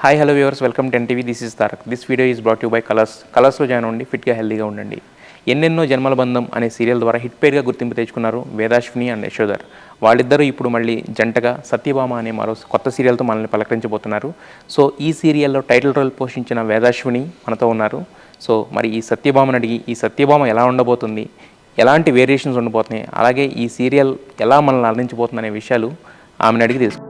Hi hello viewers, welcome to NTV. This is Tarak. This video is brought you by కలర్స్లో join అవ్వండి, ఫిట్గా హెల్దీగా ఉండండి. ఎన్నెన్నో జన్మల బంధం అనే సీరియల్ ద్వారా హిట్ పేరుగా గుర్తింపు తెచ్చుకున్నారు వేదాశ్విని అండ్ యశోధర్. వాళ్ళిద్దరూ ఇప్పుడు మళ్ళీ జంటగా సత్యభామ అనే మరో కొత్త సీరియల్తో మనల్ని పలకరించబోతున్నారు. సో ఈ సీరియల్లో టైటిల్ రోల్ పోషించిన వేదాశ్విని మనతో ఉన్నారు. సో మరి ఈ సత్యభామను అడిగి ఈ సత్యభామ ఎలా ఉండబోతుంది, ఎలాంటి వేరియేషన్స్ ఉండబోతున్నాయి, అలాగే ఈ సీరియల్ ఎలా మనల్ని అందించబోతుంది అనే విషయాలు ఆమెను అడిగి తెలుసు.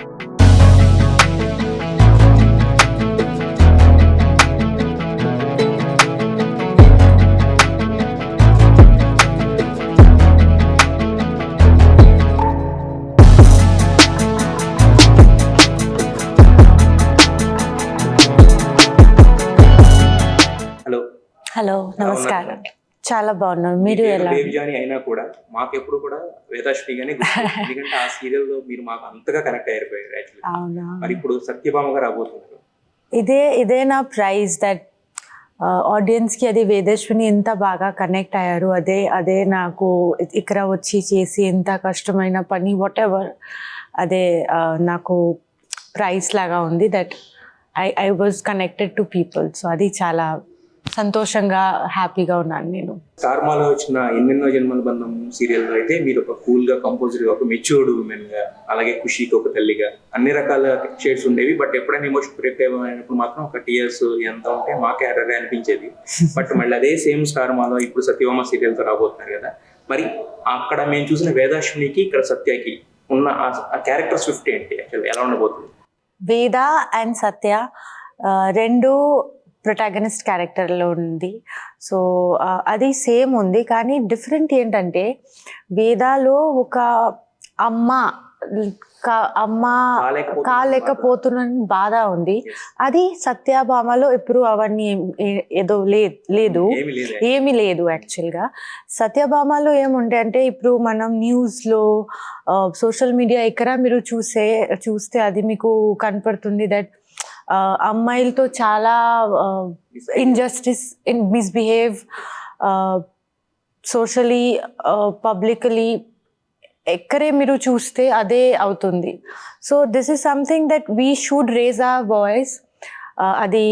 హలో, నమస్కారం. చాలా బాగున్నాను. మీరు ఎలా? దేవ్జాని అయినా కూడా మాకు ఎప్పుడు కూడా వేదాశ్రీగానే ఎందుకంటే ఆ సీరియల్ లో మీరు మాకు అంతగా కనెక్ట్ అయిపోయారు యాక్చువల్లీ. అవునా? మరి ఇప్పుడు సత్యభామగా రాబోతున్నారు. ఇదే నా ప్రైజ్ దట్ ఆడియన్స్ కి అది వేదశ్విని ఎంత బాగా కనెక్ట్ అయ్యారు. అదే నాకు ఇక్కడ వచ్చి చేసి ఎంత కష్టమైన పని వాట్ ఎవర్ అదే నాకు ప్రైజ్ లాగా ఉంది. That I was connected to people. So అది చాలా సంతోషంగా హ్యాపీగా ఉన్నాను నేను. స్టార్మాలో వచ్చిన ఎన్నెన్నో జన్మల బంధం సీరియల్ లో అయితే మీరు ఒక కూల్ గా, కంపోజర్ గా, ఒక మెచ్యూర్డ్ ఉమెన్ గా, అలాగే ఖుషీకి ఒక తల్లిగా అన్ని రకాల షేడ్స్ ఉండేవి. బట్ ఎప్పుడైనా ఎమోషన్ బ్రేక్ అయినప్పుడు మాత్రం ఒక టీయర్స్ ఎంత ఉంటే మాకే ఎర్రగా అనిపించేది. బట్ మళ్ళీ అదే సేమ్ స్టార్మాలో ఇప్పుడు సత్యభామ సీరియల్ తో రాబోతున్నారు కదా. మరి అక్కడ మేము చూసిన వేదాశ్వినికి, ఇక్కడ సత్యకి ఉన్న ఆ క్యారెక్టర్ స్విఫ్ట్ ఏంటి, యాక్చువల్ ఎలా ఉండబోతుంది? వేద అండ్ సత్య రెండు ప్రొటాగనిస్ట్ క్యారెక్టర్లో ఉంది. సో అది సేమ్ ఉంది, కానీ డిఫరెంట్ ఏంటంటే వేదాలో ఒక అమ్మ కాలేకపోతున్న బాధ ఉంది. అది సత్యభామలో ఇప్పుడు అవన్నీ ఏదో లేదు, ఏమీ లేదు. యాక్చువల్గా సత్యభామలో ఏముండే అంటే ఇప్పుడు మనం న్యూస్లో, సోషల్ మీడియా ఎక్కడ మీరు చూస్తే అది మీకు కనపడుతుంది దట్ అమ్మాయిలతో చాలా ఇంజస్టిస్, మిస్బిహేవ్ సోషలీ, పబ్లికలీ ఎక్కడే మీరు చూస్తే అదే అవుతుంది. So this is something that we should raise our voice. అది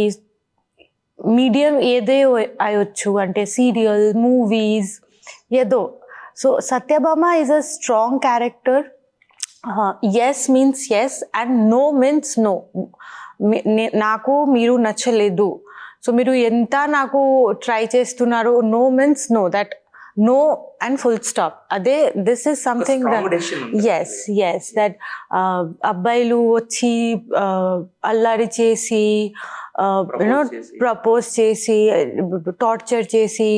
మీడియం ఏదే అయ్యొచ్చు, అంటే సీరియల్, మూవీస్ ఏదో. So Satyabhama is a strong character. Yes means yes and no means no. నాకు మీరు నచ్చలేదు, సో మీరు ఎంత నాకు ట్రై చేస్తున్నారు, no means no, that no and full stop. అదే this is something yes that అబ్బాయిలు వచ్చి అల్లరి చేసి, ప్రపోజ్ చేసి, టార్చర్ చేసి,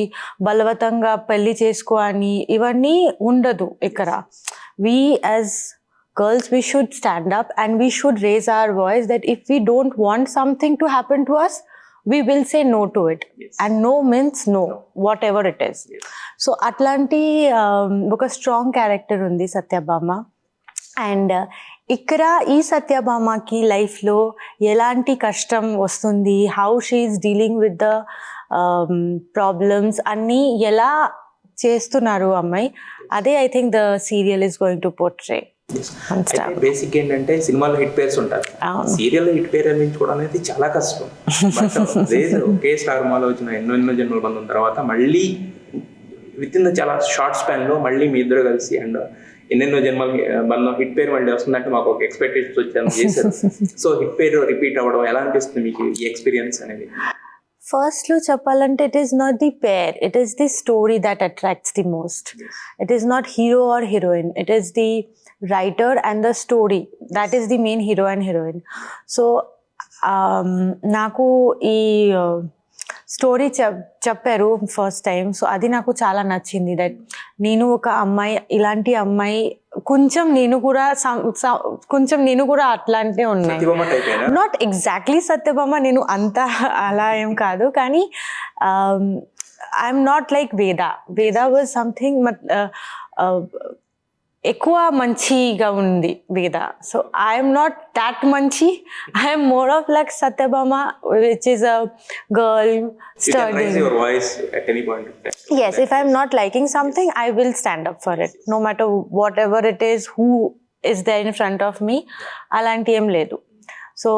బలవంతంగా పెళ్లి చేసుకో అని ఇవన్నీ ఉండదు ఇక్కడ. we as girls, we should stand up and we should raise our voice that if we don't want something to happen to us, we will say no to it. Yes. And no means no, whatever it is. Yes. So atlanti oka strong character undi satyabhama. And ఇక్కడ ఈ సత్యభామకి లైఫ్లో ఎలాంటి కష్టం వస్తుంది, how she is dealing with the problems అన్నీ ఎలా చేస్తున్నారు అమ్మాయి, అదే I think the serial is going to portray. Basic ఏంటంటే సినిమాలో హిట్ పేర్స్ ఉంటారు, సీరియల్ హిట్ పేరు అందించుకోవడం అనేది చాలా కష్టం. ఒకే స్టార్ మాలో వచ్చిన ఎన్నో జన్మల బంధం తర్వాత మళ్ళీ విత్ ఇన్ ద చాలా షార్ట్ స్పాన్ లో మళ్ళీ మీ ఇద్దరు కలిసి అండ్ ఎన్నెన్నో జన్మల బంధం హిట్ పేరు మళ్ళీ వస్తుందంటే మాకు ఒక ఎక్స్పెక్టేషన్స్ వచ్చి చేశారు. సో హిట్ పేరు రిపీట్ అవ్వడం ఎలా అనిపిస్తుంది మీకు, ఈ ఎక్స్పీరియన్స్ అనేది? ఫస్ట్లో చెప్పాలంటే it is not the pair, it is the story that attracts the most. It is not hero or heroine, it is the writer and the story, that is the main hero and heroine. So నాకు ఈ story చెప్పారు first time, so అది నాకు చాలా నచ్చింది. That నేను ఒక అమ్మాయి, ఇలాంటి అమ్మాయి, కొంచెం నేను కూడా అట్లాంటిదే ఉన్నాయి. నాట్ ఎగ్జాక్ట్లీ సత్యభామ, నేను అంత అలా ఏం కాదు, కానీ ఐఎమ్ నాట్ లైక్ వేద వాజ్ సంథింగ్ ఎక్కువ మంచిగా ఉంది వేద. సో ఐఎమ్ నాట్ దాట్ మంచి, I'm more of like Satyabhama, which is a girl studying. Yes, if I'm not liking something, I will stand up for it, no matter whatever it is, who is there in front of me. అలాంటి ఏం లేదు. So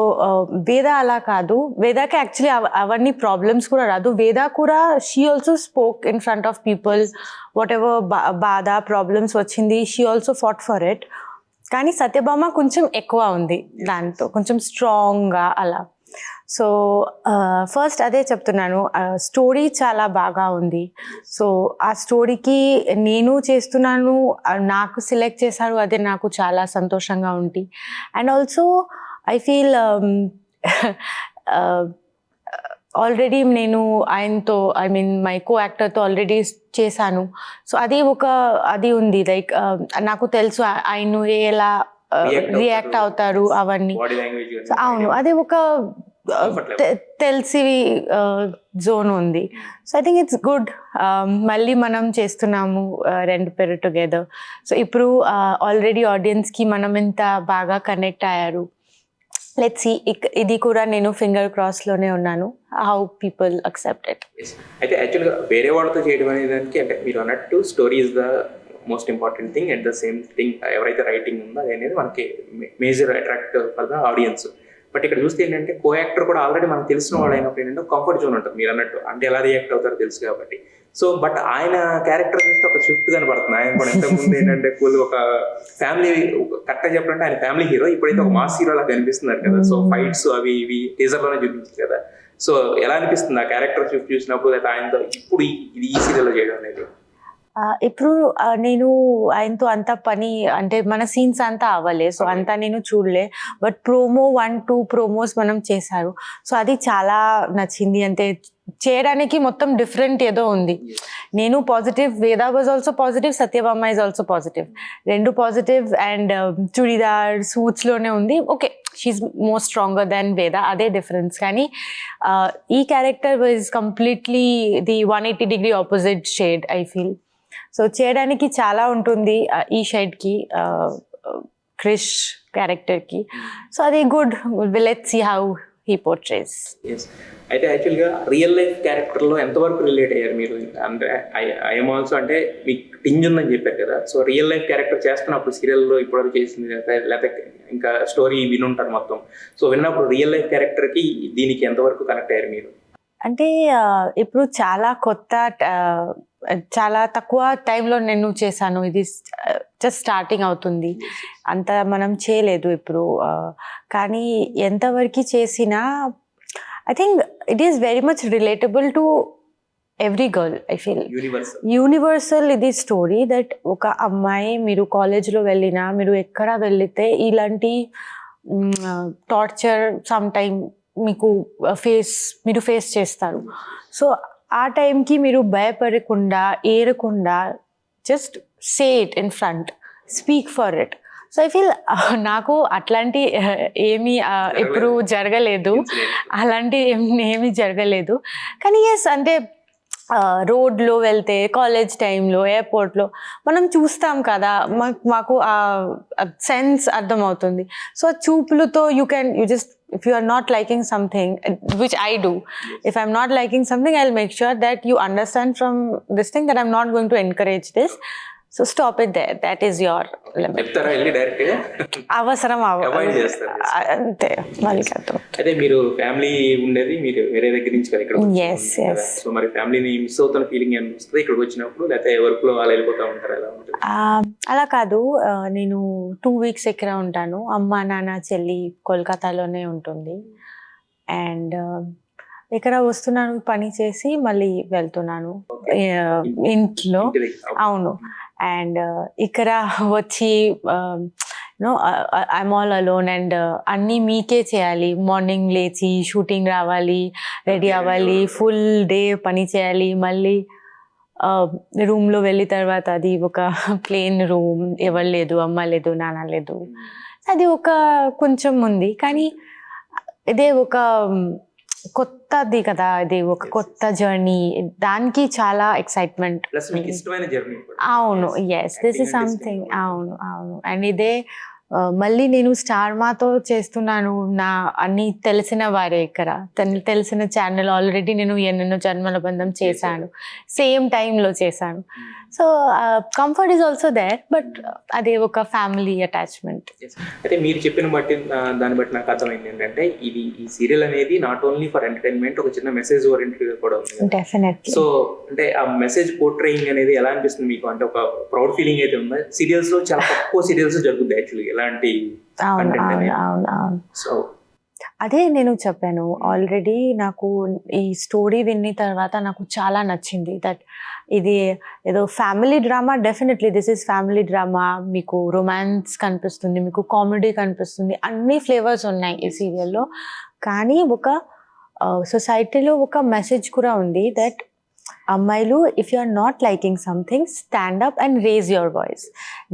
వేద అలా కాదు, వేదాకి actually అవన్నీ problems కూడా రాదు. వేద కూడా she also spoke in front of people, what ever బాధ ప్రాబ్లమ్స్ వచ్చింది, she also fought for it. కానీ సత్యభామ కొంచెం ఎక్కువ ఉంది దాంతో, కొంచెం స్ట్రాంగ్గా అలా. సో ఫస్ట్ అదే చెప్తున్నాను, స్టోరీ చాలా బాగా ఉంది. సో ఆ స్టోరీకి నేను చేస్తున్నాను, నాకు సెలెక్ట్ చేశారు, అదే నాకు చాలా సంతోషంగా ఉంది. And also I feel already నేను ఆయనతో, ఐ మీన్ మై కో యాక్టర్తో ఆల్రెడీ చేశాను. సో అది ఉంది, లైక్ నాకు తెలుసు ఆయన ఎలా రియాక్ట్ అవుతారు అవన్నీ. సో అవును, అది ఒక తెలిసి జోన్ ఉంది. So I think it's good. మళ్ళీ మనం చేస్తున్నాము రెండు పేరు టుగెదర్. సో ఇప్పుడు ఆల్రెడీ ఆడియన్స్కి మనం ఇంత బాగా కనెక్ట్ అయ్యారు. లెట్స్ సీ, ఇది కూడా నేను ఫింగర్ క్రాస్లోనే ఉన్నాను, హౌ పీపుల్ అక్సెప్ట్ ఇట్. అయితే యాక్చువల్గా వేరే వాళ్ళతో చేయడం అనే దానికి, అంటే మీరు అన్నట్టు story is the most important thing. At the same thing ఎవరైతే రైటింగ్ ఉందో అది అనేది మనకి major attract for the audience. But ఇక్కడ చూస్తే ఏంటంటే కో యాక్టర్ కూడా ఆల్రెడీ మనకు తెలిసిన వాడు అయినప్పుడు ఏంటంటే కంఫర్ట్ జోన్ ఉంటుంది మీరు అన్నట్టు, అంటే ఎలా రియాక్ట్ అవుతారో తెలుసు కాబట్టి. సో బట్ ఆయన క్యారెక్టర్ చూస్తే ఒక షిఫ్ట్ కనబడుతుంది. ఆయన కూడా ఇంతకుముందు ఏంటంటే ఒక ఫ్యామిలీ, కరెక్ట్గా చెప్పాలంటే ఆయన ఫ్యామిలీ హీరో, ఇప్పుడైతే ఒక మాస్ హీరో లాగా కనిపిస్తున్నారు కదా. సో ఫైట్స్ అవి ఇవి టీజర్లోనే చూపించారు కదా. సో ఎలా అనిపిస్తుంది ఆ క్యారెక్టర్ షిఫ్ట్ చూసినప్పుడు, అయితే ఆయనతో ఇప్పుడు ఇది ఈ సీరియల్లో చేయడం అనేది? ఇప్పుడు నేను ఆయనతో అంత పని, అంటే మన సీన్స్ అంతా అవ్వలే, సో అంతా నేను చూడలే. బట్ 1-2 ప్రోమోస్ మనం చేశారు. సో అది చాలా నచ్చింది. అంటే చేయడానికి మొత్తం డిఫరెంట్ ఏదో ఉంది. నేను positive, Veda was also positive, Satyabhama is also positive, రెండు పాజిటివ్. అండ్ చుడిదార్ సూట్స్లోనే ఉంది. Okay, she more stronger than Veda, అదే డిఫరెన్స్. కానీ ఈ character was completely the 180-degree opposite shade I feel. So చేయడానికి చాలా ఉంటుంది ఈ షైడ్కి, క్రిష్ క్యారెక్టర్కి. సో అది good. Let's see how he portrays. అయితే యాక్చువల్గా రియల్ లైఫ్ క్యారెక్టర్లో ఎంతవరకు రిలేట్ అయ్యారు మీరు? అంటే ఐఎమ్ ఆల్సో, అంటే మీకు టింజ్ ఉందని చెప్పారు కదా. సో రియల్ లైఫ్ క్యారెక్టర్ చేస్తున్నప్పుడు సీరియల్లో ఇప్పటివరకు చేసింది లేకపోతే ఇంకా స్టోరీ వినుంటారు మొత్తం. సో విన్నప్పుడు రియల్ లైఫ్ క్యారెక్టర్కి దీనికి ఎంతవరకు కనెక్ట్ అయ్యారు మీరు? అంటే ఇప్పుడు చాలా కొత్త, చాలా తక్కువ టైంలో నేను చేశాను. ఇది జస్ట్ స్టార్టింగ్ అవుతుంది, అంత మనం చేయలేదు ఇప్పుడు. కానీ ఎంతవరకు చేసినా I think it is very much relatable to every girl. I feel universal ఇది స్టోరీ. దట్ ఒక అమ్మాయి, మీరు కాలేజ్లో వెళ్ళినా, మీరు ఎక్కడ వెళితే ఇలాంటి టార్చర్ సమ్ టైమ్ మీరు ఫేస్ చేస్తారు. సో ఆ టైంకి మీరు భయపడకుండా, ఏరకుండా, just say it in front, speak for it. So I feel నాకు అట్లాంటి ఏమీ ఇప్పుడు జరగలేదు, అలాంటి ఏమీ జరగలేదు. కానీ ఎస్, అంటే రోడ్లో వెళ్తే, కాలేజ్ టైంలో, ఎయిర్పోర్ట్లో మనం చూస్తాం కదా, మాకు ఆ సెన్స్ అర్థమవుతుంది. సో చూపులతో you just, if you are not liking something, which I do, if I'm not liking something, I'll make sure that you understand from this thing that I'm not going to encourage this. So stop it there. That is your limit. అవసరం అంతే. అయితే మీరు family ఉండేది, మీరు వేరే దగ్గర నుంచి కదా ఇక్కడ? Yes yes. సో మరి ఫ్యామిలీని మిస్ అవుతున్న ఫీలింగ్ అనిపిస్తుంది ఇక్కడికి వచ్చినప్పుడు, లేకపోతే వర్క్లో అలా వెళ్ళిపోతూ ఉంటారు? ఎలా ఉంటుంది? అలా కాదు, నేను 2 weeks ఇక్కడ ఉంటాను. అమ్మ, నాన్న, చెల్లి కోల్కతాలోనే ఉంటుంది. అండ్ ఇక్కడ వస్తున్నాను, పని చేసి మళ్ళీ వెళ్తున్నాను ఇంట్లో. అవును. అండ్ ఇక్కడ వచ్చి ఐఎమ్ ఆల్ అలోన్. అండ్ అన్నీ మీకే చేయాలి. మార్నింగ్ లేచి షూటింగ్ రావాలి, రెడీ అవ్వాలి, ఫుల్ డే పని చేయాలి. మళ్ళీ రూమ్లో వెళ్ళిన తర్వాత అది ఒక ప్లేన్ రూమ్, ఎవరు లేదు, అమ్మ లేదు, నాన్న లేదు. అది ఒక కొంచెం ఉంది. కానీ ఇదే ఒక కొత్తది కదా, ఇది ఒక కొత్త జర్నీ, దానికి చాలా ఎక్సైట్మెంట్. ఇష్టమైన జర్నీ. అవును, ఎస్, దిస్ ఇస్ సంథింగ్. అవును. అండ్ ఇదే మళ్ళీ నేను స్టార్ మాతో చేస్తున్నాను, నా అన్ని తెలిసిన వారే ఇక్కడ, తెలిసిన ఛానల్ ఆల్రెడీ నేను ఎన్నెన్నో జన్మల బంధం చేశాను, సేమ్ టైంలో చేశాను. So comfort is also there, but అది ఒక ఫ్యామిలీ అటాచ్మెంట్. అయితే మీరు చెప్పిన బట్టి దాన్ని బట్టి నాకు అర్థమైంది ఏంటంటే ఈ సీరియల్ అనేది నాట్ ఓన్లీ ఫర్ ఎంటర్టైన్మెంట్, ఒక చిన్న మెసేజ్ ఓరియంటెడ్ కూడా ఉంది. డెఫినెట్లీ. సో అంటే ఆ మెసేజ్ పోర్ట్రేయింగ్ అనేది ఎలా అనిపిస్తుంది మీకు? అంటే ఒక ప్రౌడ్ ఫీలింగ్ అయితే ఉందా? సీరియల్స్ లో చాలా తక్కువ సీరియల్స్ జరుగుతుంది యాక్చువల్లీ ఎలాంటి కంటెంట్ అనేది. అవును. సో అదే నేను చెప్పాను ఆల్రెడీ, నాకు ఈ స్టోరీ విన్న తర్వాత నాకు చాలా నచ్చింది. దట్ ఇది ఏదో family drama, definitely this is family drama. మీకు రొమాన్స్ కనిపిస్తుంది, మీకు కామెడీ కనిపిస్తుంది, అన్ని ఫ్లేవర్స్ ఉన్నాయి ఈ సీరియల్లో. కానీ ఒక సొసైటీలో ఒక మెసేజ్ కూడా ఉంది, దట్ అమ్మాయిలు, if you are not liking something, stand up and raise your voice.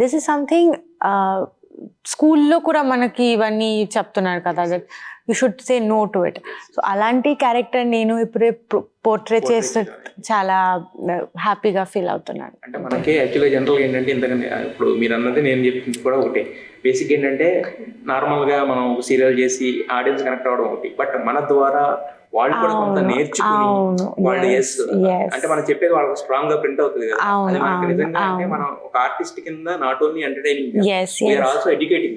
This is something స్కూల్లో కూడా మనకి ఇవన్నీ చెప్తున్నారు కదా, that you should say no to it. So అలాంటి క్యారెక్టర్ నేను ఇప్పుడే పోర్ట్రే చేస్తూ చాలా హ్యాపీగా ఫీల్ అవుతున్నాను. అంటే మనకి యాక్చువల్గా జనరల్గా ఏంటంటే, ఇంతకన్నా ఇప్పుడు మీరు అన్నది నేను చెప్పింది కూడా ఒకటే. బేసిక్ ఏంటంటే నార్మల్గా మనం సీరియల్ చేసి ఆడియన్స్ కనెక్ట్ అవ్వడం ఒకటి, బట్ మన ద్వారా వాళ్ళు కూడా కొంత నేర్చుకుని వాళ్ళు అంటే మనం చెప్పేది వాళ్ళకి స్ట్రాంగ్ గా ప్రింట్ అవుతుంది కదా. అది మనకి నిజంగా అంటే మనం ఒక ఆర్టిస్ట్ కింద not only entertaining, we are also educating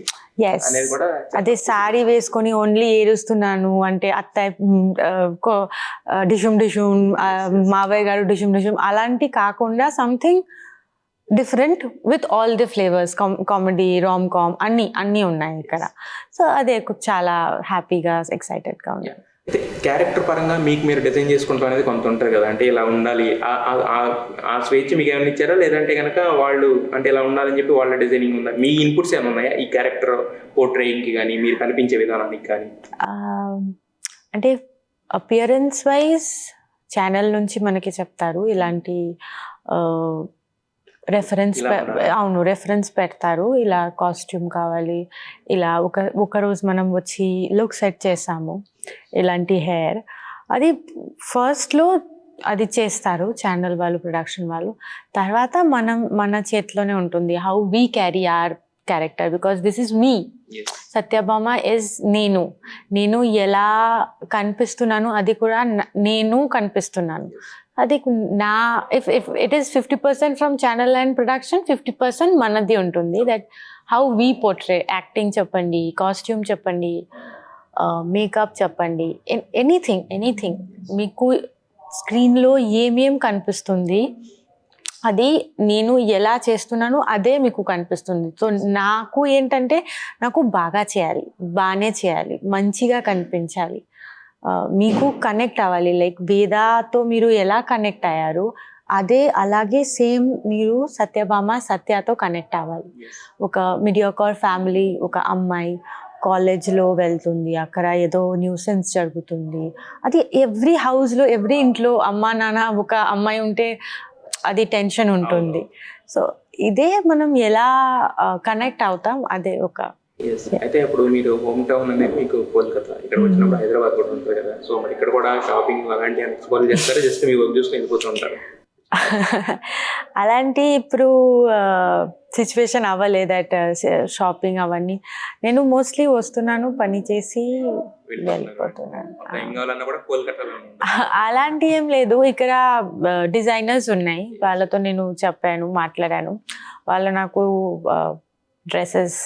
అనేది కూడా. అదే సారీ వేసుకొని ఓన్లీ ఏడుస్తున్నాను అంటే అత్త డిషుమ్ డిషుమ్, మావయ్య గారు డిషుమ్ డిషుమ్, అలాంటి కాకుండా something different with all the flavours, comedy, rom com అన్నీ ఉన్నాయి ఇక్కడ. సో అదే చాలా హ్యాపీగా ఎక్సైటెడ్గా ఉంది. అయితే క్యారెక్టర్ పరంగా మీకు మీరు డిజైన్ చేసుకుంటాం అనేది కొంత ఉంటుంది కదా, అంటే ఇలా ఉండాలి, ఆ స్వేచ్ఛ మీకు ఏమైనా ఇచ్చారా? లేదంటే కనుక వాళ్ళు అంటే ఇలా ఉండాలని చెప్పి వాళ్ళ డిజైనింగ్ ఉందా? మీ ఇన్పుట్స్ ఏమైనా ఉన్నాయా ఈ క్యారెక్టర్ పోర్ట్రేయింగ్కి కానీ, మీరు కనిపించే విధానానికి కానీ? అంటే అపియరెన్స్ వైజ్ ఛానల్ నుంచి మనకి చెప్తారు ఇలాంటి రెఫరెన్స్ పెడతారు, ఇలా కాస్ట్యూమ్ కావాలి, ఇలా ఒక రోజు మనం వచ్చి లుక్ సెట్ చేసాము, ఇలాంటి హెయిర్, అది ఫస్ట్లో అది చేస్తారు ఛానల్ వాళ్ళు, ప్రొడక్షన్ వాళ్ళు. తర్వాత మన చేతిలోనే ఉంటుంది how we carry our character, because this is me. Satyabhama is నేను ఎలా కనిపిస్తున్నాను అది కూడా నేను కనిపిస్తున్నాను. అది నా if it is 50% from channel and production, 50% మనది ఉంటుంది. That how we portray, acting చెప్పండి, కాస్ట్యూమ్ చెప్పండి, మేకప్ చెప్పండి, ఎనీథింగ్ మీకు స్క్రీన్లో ఏమేం కనిపిస్తుంది అది నేను ఎలా చేస్తున్నాను అదే మీకు కనిపిస్తుంది. సో నాకు ఏంటంటే నాకు బాగానే చేయాలి, మంచిగా కనిపించాలి, మీకు కనెక్ట్ అవ్వాలి. లైక్ వేదాతో మీరు ఎలా కనెక్ట్ అయ్యారు అలాగే సేమ్ మీరు సత్యతో కనెక్ట్ అవ్వాలి. ఒక మీడియోకార్ ఫ్యామిలీ, ఒక అమ్మాయి కాలేజ్లో వెళ్తుంది, అక్కడ ఏదో న్యూసెన్స్ జరుగుతుంది, అది ఎవ్రీ హౌస్లో, ఎవ్రీ ఇంట్లో అమ్మా నాన్న ఒక అమ్మాయి ఉంటే అది టెన్షన్ ఉంటుంది. సో ఇదే మనం ఎలా కనెక్ట్ అవుతాం, అదే ఒక. అయితే ఇప్పుడు మీరు హోమ్ టౌన్ అనేది మీకు కోల్కతా, ఇక్కడ వచ్చినప్పుడు హైదరాబాద్ కూడా ఉంటుంది కదా, సో మరి ఇక్కడ కూడా షాపింగ్ అలాంటి ఎక్స్ప్లోర్ చేస్తారా, జస్ట్ మీ వర్క్ చూసుకొని వెళ్ళిపోతూ ఉంటారు? అలాంటి ఇప్పుడు సిచ్యువేషన్ అవ్వలేదట షాపింగ్ అవన్నీ. నేను మోస్ట్లీ వస్తున్నాను, పని చేసి వెళ్ళిపోతున్నాను. అలాంటి ఏం లేదు, ఇక్కడ డిజైనర్స్ ఉన్నాయి, వాళ్ళతో నేను మాట్లాడాను, వాళ్ళు నాకు డ్రెస్సెస్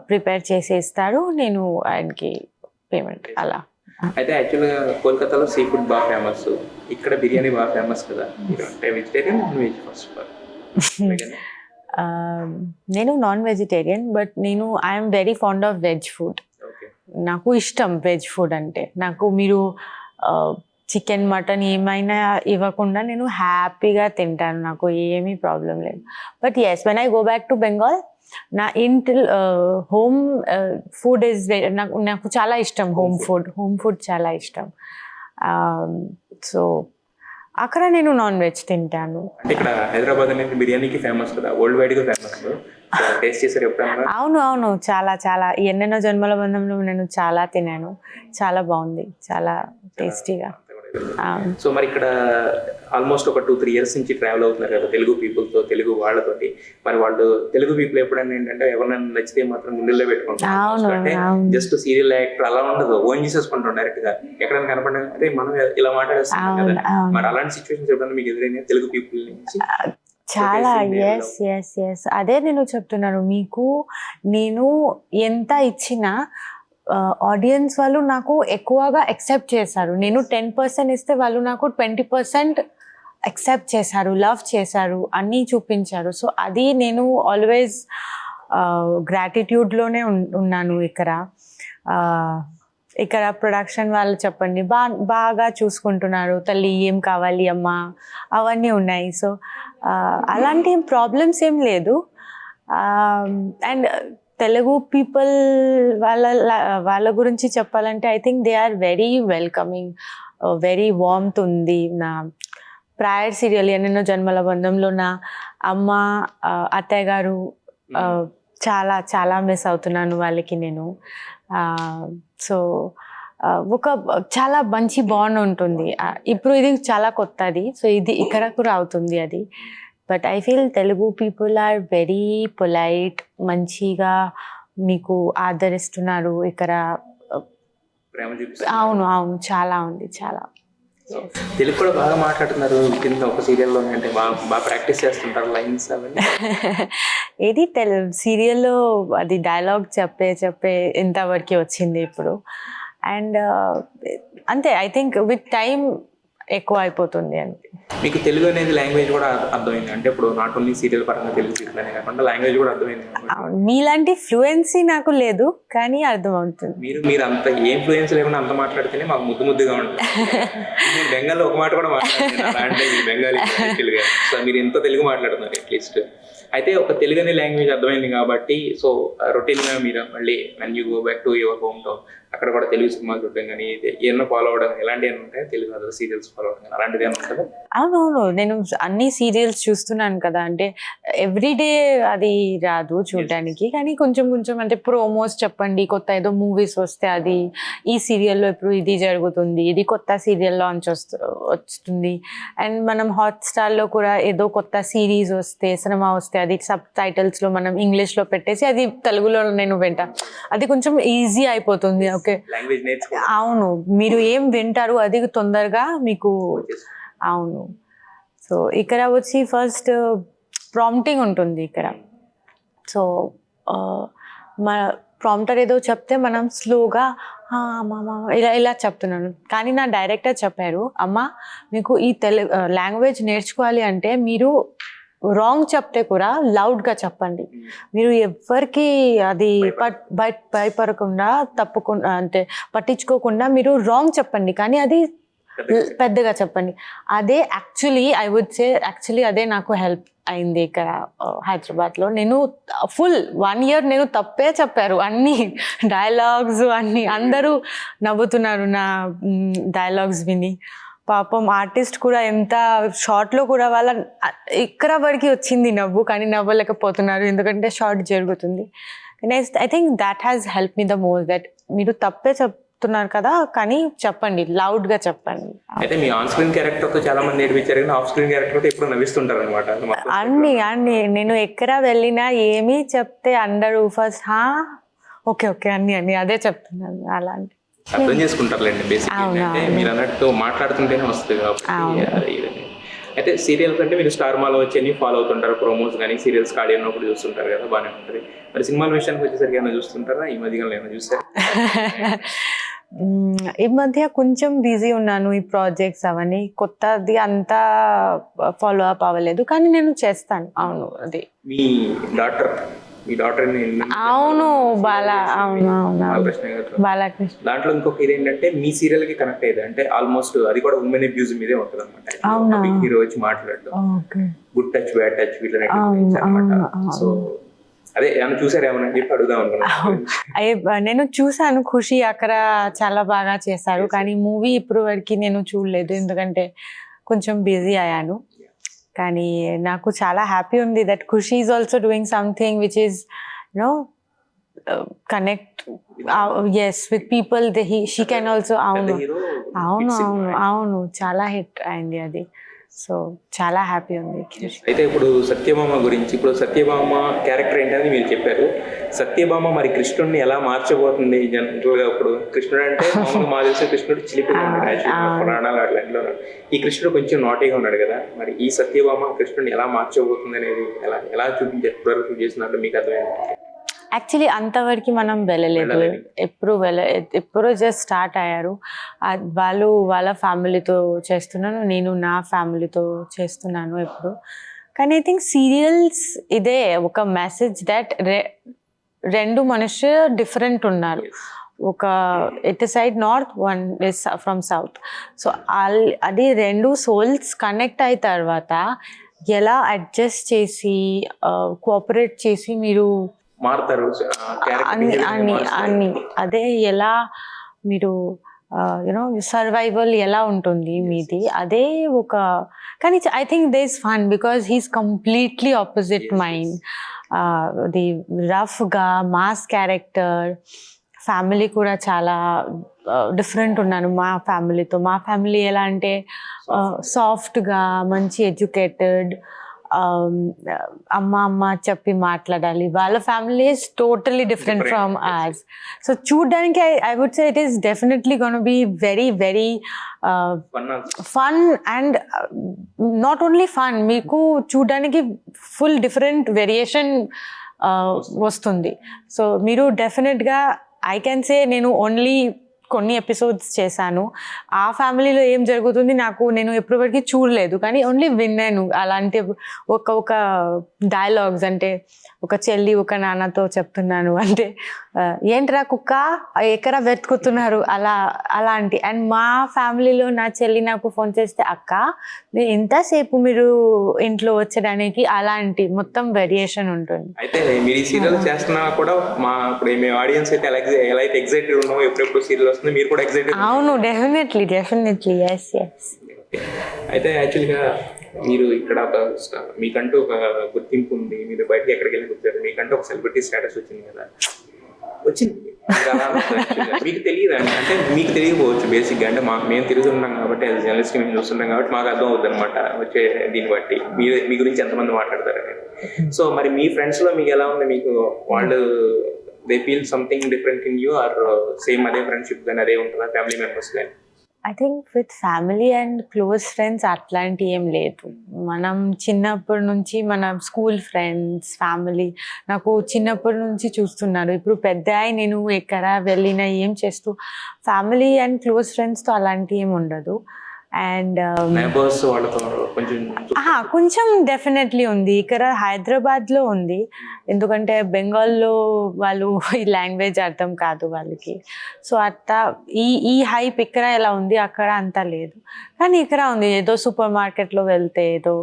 ప్రిపేర్ చేసి ఇస్తారు, నేను ఆయనకి పేమెంట్ అలా. అయితే యాక్చువల్గా కోల్కతాలో సీ ఫుడ్ బాగా ఫేమస్, ఇక్కడ బిర్యానీ బాగా ఫేమస్ కదా. అంటే వెజిటేరియన్, నాన్ వెజ్? ఫస్ట్ నేను non vegetarian, but I'm very fond of veg food. నాకు ఇష్టం వెజ్ ఫుడ్ అంటే. నాకు మీరు చికెన్, మటన్ ఏమైనా ఇవ్వకుండా నేను హ్యాపీగా తింటాను, నాకు ఏమీ ప్రాబ్లం లేదు. But yes, when I go back to Bengal, నా హోమ్ ఫుడ్ ఇస్ నాకు చాలా ఇష్టం. హోమ్ ఫుడ్ చాలా ఇష్టం. సో అక్కడ నేను నాన్ వెజ్ తింటాను. ఇక్కడ హైదరాబాద్ అనేది బిర్యానీకి ఫేమస్ కదా, వరల్డ్ వైడ్ గా ఫేమస్. టేస్ట్ చేశారు ఎప్పుడైనా? అవును, చాలా ఎన్నెన్నో జన్మల బంధంలో నేను చాలా తిన్నాను, చాలా బాగుంది, చాలా టేస్టీగా. అవును. సో మరి ఇక్కడ ఆల్మోస్ట్ ఒక 2-3 ఇయర్స్ నుంచి ట్రావెల్ అవుతున్నారు కదా తెలుగు పీపుల్తో, తెలుగు వాళ్ళతోటి. మరి వాళ్ళు తెలుగు పీపుల్ ఎప్పుడైనా ఏంటంటే ఎవరినైనా నచ్చితే మాత్రం గుండెల్లో పెట్టుకుంటారు. అవును, అంటే అవును. జస్ట్ సీరియల్ యాక్టర్ అలా ఉండదు, ఓన్ చేసేసుకుంటాం డైరెక్ట్ గా. ఎక్కడైనా కనపడినా అరే మనం ఇలా మాట్లాడేస్తాం కదా. అవును, అవును. మరి అలాంటి సిచ్యువేషన్స్ ఎప్పుడైనా మీకు ఎదురైనా తెలుగు పీపుల్ నుంచి? చాలా. Showcasing their yes yes yes అదే నేను చెప్తున్నాను మీకు. నేను ఎంత ఇచ్చినా ఆడియన్స్ వాళ్ళు నాకు ఎక్కువగా యాక్సెప్ట్ చేశారు. నేను 10% ఇస్తే వాళ్ళు నాకు 20% యాక్సెప్ట్ చేశారు, లవ్ చేశారు, అన్నీ చూపించారు. సో అది నేను ఆల్వేస్ గ్రాటిట్యూడ్లోనే ఉన్నాను ఇక్కడ. ఇక్కడ ప్రొడక్షన్ వాళ్ళు చెప్పండి బాగా చూసుకుంటున్నారు. తల్లి ఏం కావాలి అమ్మా అవన్నీ ఉన్నాయి. సో అలాంటి ప్రాబ్లమ్స్ ఏం లేదు. అండ్ తెలుగు పీపుల్ వాళ్ళ గురించి చెప్పాలంటే I think they are very welcoming, very warmth ఉంది. నా ప్రయర్ సీరియల్ ఎన్నెన్నో జన్మల బంధంలో నా అమ్మ అత్తయ్య గారు చాలా చాలా మిస్ అవుతున్నాను వాళ్ళకి నేను. సో ఒక చాలా మంచి బాండ్ ఉంటుంది. ఇప్పుడు ఇది చాలా కొత్తది, సో ఇది ఇక్కడ కూడా అవుతుంది అది. But I feel Telugu people are very polite, మంచిగా మీకు ఆదరిస్తున్నారు ఇక్కడ. ప్రేమ చూపిస్తారు. అవును అవును, చాలా ఉంది చాలా. తెలుగు కూడా బాగా మాట్లాడుతున్నారు కింద ఒక సీరియల్లో, అంటే బాగా ప్రాక్టీస్ చేస్తుంటారు లైన్స్ అవన్నీ. ఏది సీరియల్లో అది డైలాగ్ చెప్పే ఇంతవరకు వచ్చింది ఇప్పుడు. అండ్ అంతే, ఐ థింక్ విత్ టైం ఎక్కువ అయిపోతుంది అంతే. మీకు తెలుగు అనేది లాంగ్వేజ్ కూడా అర్థమైంది అంటే ఇప్పుడు నాట్ ఓన్లీ సీరియల్ పరంగా తెలుగు సీరియల్ అనే కాకుండా లాంగ్వేజ్ కూడా అర్థమైంది. మీలాంటి ఫ్లూయెన్సీ నాకు లేదు కానీ అర్థమవుతుంది. మీరు అంత ఏం ఫ్లూయెన్స్ లేకుండా అంత మాట్లాడితేనే మాకు ముద్దుగా ఉంటుంది. నేను బెంగాల్లో ఒక మాట కూడా మాట్లాడుతున్నాను అంటే బెంగాలీ యాక్చువల్గా. సో మీరు ఎంత తెలుగు మాట్లాడుతున్నారు అట్లీస్ట్. అయితే ఒక తెలుగు అనే లాంగ్వేజ్ అర్థమైంది కాబట్టి సో రొటీన్గా మీరు మళ్ళీ when you go back to your home town అక్కడ కూడా తెలుగు సినిమాలు చూడడం కానీ ఏమన్నా ఫాలో అవ్వడం ఎలాంటివి ఏమైనా ఉంటాయి, తెలుగు అదర్ సీరియల్స్ ఫాలో అవ్వడం కానీ అలాంటిది ఏమైనా ఉంటుందా? అవునవును, నేను అన్ని సీరియల్స్ చూస్తున్నాను కదా. అంటే ఎవ్రీడే అది రాదు చూడడానికి, కానీ కొంచెం కొంచెం అంటే ప్రోమోస్ చెప్పండి, కొత్త ఏదో మూవీస్ వస్తే అది ఈ సీరియల్లో ఇప్పుడు ఇది జరుగుతుంది, ఇది కొత్త సీరియల్ లాంచ్ వస్తుంది. అండ్ మనం హాట్స్టార్లో కూడా ఏదో కొత్త సిరీస్ వస్తే, సినిమా వస్తే అది సబ్ టైటిల్స్లో మనం ఇంగ్లీష్లో పెట్టేసి అది తెలుగులో నేను వింటా. అది కొంచెం ఈజీ అయిపోతుంది. ఓకే, అవును, మీరు ఏం వింటారు అది తొందరగా మీకు. అవును, సో ఇక్కడ వచ్చి ఫస్ట్ ప్రాంప్టింగ్ ఉంటుంది ఇక్కడ. సో మన ప్రాంప్టర్ ఏదో చెప్తే మనం స్లోగా ఇలా చెప్తున్నాను. కానీ నా డైరెక్టర్ చెప్పారు, అమ్మ మీకు ఈ లాంగ్వేజ్ నేర్చుకోవాలి అంటే మీరు రాంగ్ చెప్తే కూడా లౌడ్గా చెప్పండి. మీరు ఎవరికి అది భయపడకుండా తప్పకుండా అంటే పట్టించుకోకుండా మీరు రాంగ్ చెప్పండి, కానీ అది పెద్దగా చెప్పండి. అదే ఐ వుడ్ సే అదే నాకు హెల్ప్ అయింది ఇక్కడ హైదరాబాద్లో. నేను ఫుల్ 1 year నేను తప్పే చెప్పారు అన్ని డైలాగ్స్ అన్ని. అందరూ నవ్వుతున్నారు నా డైలాగ్స్ విని. పాపం ఆర్టిస్ట్ కూడా ఎంత షార్ట్లో కూడా వాళ్ళ ఇక్కడ వరకు వచ్చింది నవ్వు, కానీ నవ్వలేకపోతున్నారు ఎందుకంటే షార్ట్ జరుగుతుంది. I think that has help me the most, that మీరు తప్పే చెప్తున్నారు కదా కానీ చెప్పండి, లౌడ్గా చెప్పండి. అయితే మీ ఆన్ స్క్రీన్ క్యారెక్టర్తో చాలా మంది నేర్పించారు కానీ ఆఫ్ స్క్రీన్ క్యారెక్టర్తో ఎప్పుడు నవ్విస్తుంటారు అనమాట. అన్ని నేను ఎక్కడ వెళ్ళినా ఏమీ చెప్తే అందరూ ఫస్ట్ ఓకే ఓకే అన్ని అదే చెప్తున్నాను. అలాంటి అర్థం చేసుకుంటారులేండి బేసిక్. అంటే మీరు అన్నట్టు మాట్లాడుతుంటేనే వస్తుంది కాబట్టి. అయితే సీరియల్ కంటే మీరు స్టార్ మాలో వచ్చి ఫాలో అవుతుంటారు, ప్రోమోస్ కానీ సీరియల్స్ ఖాళీ ఉన్నప్పుడు చూస్తుంటారు కదా, బాగానే ఉంటుంది. మరి సినిమాల విషయానికి వచ్చేసరికి ఏమైనా చూస్తుంటారా? ఈ మధ్యకాలంలో ఏమైనా చూసారా? ఈ మధ్య కొంచెం బిజీ ఉన్నాను, ఈ ప్రాజెక్ట్స్ అవన్నీ కొత్తది అంతా ఫాలో అప్ అవ్వలేదు, కానీ నేను చేస్తాను. అవును, అది మీ డాటర్ అవును బాలకృష్ణ. దాంట్లో ఇంకొక ఇది ఏంటంటే మీ సీరియల్ కి కనెక్ట్ అయ్యేది అంటే ఆల్మోస్ట్ అది కూడా ఉమెన్ అబ్యూజ్ మీదే ఉంటుంది అనమాట. హీరో వచ్చి మాట్లాడటం, గుడ్ టచ్ బ్యాడ్ టచ్ వీళ్ళని అనమాట. సో అదే ఏమైనా చూసారు ఏమన్నా చెప్పి అడుగుదాం అనుకున్నాను. నేను చూసాను, ఖుషి అక్కడ చాలా బాగా చేశారు, కానీ మూవీ ఇప్పుడు వరకు నేను చూడలేదు ఎందుకంటే కొంచెం బిజీ అయ్యాను. కానీ నాకు చాలా హ్యాపీ ఉంది that Khushi is also doing something which is connect yes with people. She can also అవును చాలా హిట్ అయింది అది. సో చాలా హ్యాపీ ఉంది. అయితే ఇప్పుడు సత్యభామ గురించి, ఇప్పుడు సత్యభామ క్యారెక్టర్ ఏంటని మీరు చెప్పారు. సత్యభామ మరి కృష్ణుడిని ఎలా మార్చబోతుంది జనరల్గా? ఇప్పుడు కృష్ణుడు అంటే మామూలుగా తెలిసే కృష్ణుడు చిలిపిగా ఉన్నాడు, పురాణాలు అట్లాంటిలో ఉన్నాడు. ఈ కృష్ణుడు కొంచెం నాటీగా ఉన్నాడు కదా, మరి ఈ సత్యభామ కృష్ణుడిని ఎలా మార్చబోతుంది అనేది ఎలా చూపించారు చేసినట్టు మీకు అర్థమైంది? యాక్చువల్లీ అంతవరకు మనం వెళ్ళలేదు, ఎప్పుడు జస్ట్ స్టార్ట్ అయ్యారు. వాళ్ళు వాళ్ళ ఫ్యామిలీతో చేస్తున్నాను, నేను నా ఫ్యామిలీతో చేస్తున్నాను ఎప్పుడు. కానీ ఐ థింక్ సీరియల్స్ ఇదే ఒక మెసేజ్ దట్ రెండు మనుషులు డిఫరెంట్ ఉన్నారు. ఒక it side north, one is from south. So అది రెండు సోల్స్ కనెక్ట్ అయిన తర్వాత ఎలా అడ్జస్ట్ చేసి కోఆపరేట్ చేసి మీరు మారుతారు అని అదే ఎలా మీరు యునో సర్వైవల్ ఎలా ఉంటుంది మీది, అదే ఒక. కానీ I think they is fun because he's completely opposite mind. The రఫ్గా మాస్ క్యారెక్టర్, ఫ్యామిలీ కూడా చాలా డిఫరెంట్ ఉన్నాను మా ఫ్యామిలీతో. మా ఫ్యామిలీ ఎలా అంటే సాఫ్ట్గా, మంచి ఎడ్యుకేటెడ్, అమ్మ చెప్పి మాట్లాడాలి. వాళ్ళ family is totally different from ours. So చూడడానికి I would say it is definitely gonna be very very fun. And not only fun, మీకు చూడడానికి ఫుల్ డిఫరెంట్ వేరియేషన్ వస్తుంది. సో మీరు డెఫినెట్గా ఐ కెన్ సే నేను ఓన్లీ కొన్ని ఎపిసోడ్స్ చేశాను. ఆ ఫ్యామిలీలో ఏం జరుగుతుంది నేను ఎప్పటివరకు చూడలేదు, కానీ ఓన్లీ విన్నాను. అలాంటి ఒక డైలాగ్స్ అంటే ఒక చెల్లి ఒక నాన్నతో చెప్తున్నాను అంటే ఏంట్రా కుక్క ఎక్కడ వెతుకుతున్నారు అలాంటి. అండ్ మా ఫ్యామిలీలో నా చెల్లి నాకు ఫోన్ చేస్తే అక్క ఎంతసేపు మీరు ఇంట్లో వచ్చడానికి, అలాంటి మొత్తం వేరియేషన్ ఉంటుంది. అయితే మీరు ఈ సీరియల్ చేస్తున్నా కూడా ఇప్పుడు మీ ఆడియన్స్ అయితే ఎలా అయితే ఎక్సైటెడ్ ఉన్నామో ఎప్పుడెప్పుడు సీరియల్ వస్తుంది మీరు కూడా ఎక్సైటెడ్? అవును, డెఫినెట్లీ ఎస్. అయితే యాక్చువల్గా మీరు ఇక్కడ మీకంటూ ఒక గుర్తింపు ఉంది, మీరు బయటకి ఎక్కడికి వెళ్ళి గుర్తారు, మీకంటూ ఒక సెలబ్రిటీ స్టేటస్ వచ్చింది కదా, వచ్చింది మీకు తెలియదు అంటే మీకు తెలియకపోవచ్చు బేసిక్గా. అంటే మేము తిరుగుతుంటాం కాబట్టి, యాజ్ జర్నలిస్ట్కి మేము చూస్తుంటాం కాబట్టి మాకు అర్థం అవుతుంది అనమాట వచ్చే దీన్ని బట్టి మీ గురించి ఎంతమంది మాట్లాడతారు అనేది. సో మరి మీ ఫ్రెండ్స్లో మీకు ఎలా ఉంది? మీకు వాళ్ళు they feel something different in you are same అదే ఫ్రెండ్షిప్ కానీ అదే ఉంటుందా ఫ్యామిలీ మెంబర్స్ కానీ? I think with family and close friends అట్లాంటి ఏం లేదు. మనం చిన్నప్పటి నుంచి మన స్కూల్ ఫ్రెండ్స్, ఫ్యామిలీ నాకు చిన్నప్పటి నుంచి చూస్తున్నారు. ఇప్పుడు పెద్ద నేను ఎక్కడ వెళ్ళినా ఏం చేస్తూ ఫ్యామిలీ అండ్ క్లోజ్ ఫ్రెండ్స్తో అలాంటి ఏం ఉండదు. అండ్ కొంచెం డెఫినెట్లీ ఉంది. ఇక్కడ హైదరాబాద్లో ఉంది, ఎందుకంటే బెంగాల్లో వాళ్ళు ఈ లాంగ్వేజ్ అర్థం కాదు వాళ్ళకి. సో అట్లా ఈ హైప్ ఇక్కడ ఎలా ఉంది అక్కడ అంతా లేదు, కానీ ఇక్కడ ఉంది. ఏదో సూపర్ మార్కెట్లో వెళ్తే, ఏదో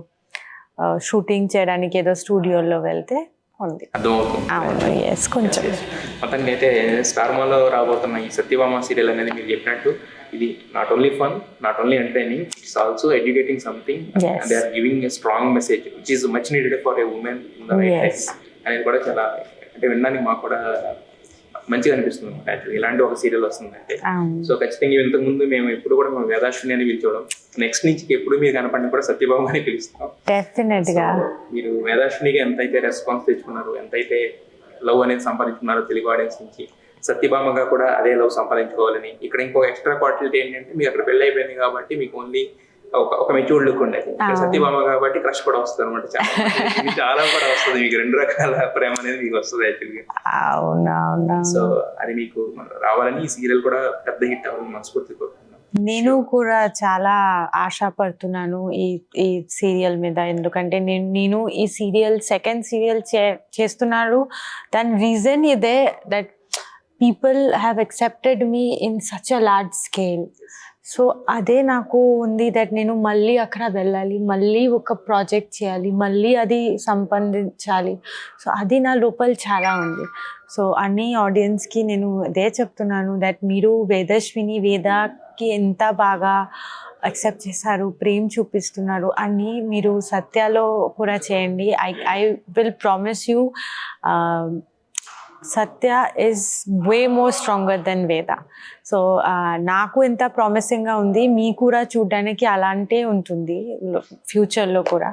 షూటింగ్ చేయడానికి ఏదో స్టూడియోలో వెళ్తే ఉంది. అవును, ఎస్. కొంచెం మొత్తానికి అయితే స్టార్ మాలో రాబోతున్న ఈ సత్యభామ సీరియల్ అనేది మీరు చెప్పినట్టు ఇది not only fun, not only entertaining, it's also educating something. They are giving a strong message which is much needed for a woman in the right time అనేది కూడా చాలా అంటే వినడానికి మాకు కూడా మంచిగా అనిపిస్తుంది యాక్చువల్లీ ఇలాంటి ఒక సీరియల్ వస్తుందంటే. సో ఖచ్చితంగా ఇంతకు ముందు మేము ఎప్పుడు కూడా మేము వేదాశ్విని అని పిలిచోవడం, నెక్స్ట్ నుంచి ఎప్పుడు మీరు కనపడిన కూడా సత్యభామ అని పిలుస్తాం. డెఫినెట్గా మీరు వేదాశ్వినికి ఎంతైతే రెస్పాన్స్ తెచ్చుకున్నారు, ఎంతైతే లవ్ అనేది సంపాదించుకున్నారో తెలుగు ఆడియన్స్ నుంచి, సత్యభామగా కూడా అదే లవ్ సంపాదించుకోవాలని. ఇక్కడ ఇంకో ఎక్స్ట్రా క్వాలిటీ ఏంటంటే మీకు అక్కడ పెళ్ళి అయిపోయింది కాబట్టి మీకు ఓన్లీ ఒక మెచ్యూర్డ్ లుక్ ఉండేది. సత్యభామ కాబట్టి క్రష్ కూడా వస్తుంది అనమాట, చాలా కూడా వస్తుంది మీకు. రెండు రకాల ప్రేమ అనేది మీకు వస్తుంది యాక్చువల్గా. సో అది మీకు రావాలని ఈ సీరియల్ కూడా పెద్ద హిట్ అవ్వాలని మనస్ఫూర్తి కోరుకుంటున్నాను. నేను కూడా చాలా ఆశపడుతున్నాను ఈ సీరియల్ మీద, ఎందుకంటే నేను ఈ సీరియల్ సెకండ్ సీరియల్ చేస్తున్నారు. దాని రీజన్ ఇదే, that people have accepted me in such a large scale. So అదే నాకు ఉంది, దట్ నేను మళ్ళీ అక్కడ వెళ్ళాలి, మళ్ళీ ఒక ప్రాజెక్ట్ చేయాలి, మళ్ళీ అది సంపాదించాలి. సో అది నా లోపల చాలా ఉంది. సో అన్ని ఆడియన్స్కి నేను అదే చెప్తున్నాను, దట్ మీరు వేదాకి ఎంత బాగా అక్సెప్ట్ చేశారు, ప్రేమ చూపిస్తున్నారు అని మీరు సత్యాలో కూడా చేయండి. I will promise you Satya is way more stronger then వేద. సో నాకు ఎంత ప్రామిసింగ్గా ఉంది, మీ కూడా చూడడానికి అలాంటే ఉంటుంది ఫ్యూచర్లో కూడా.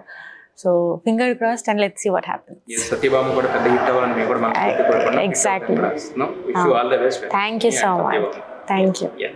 So finger crossed and let's see what happens. Satyabhama కూడా పెద్ద హిట్ అవ్వాలని మేము కూడా మనస్ఫూర్తిగా కోరుకుంటున్నాం. Exactly. Wish you all the best. Thank you so much. Thank you. Yeah.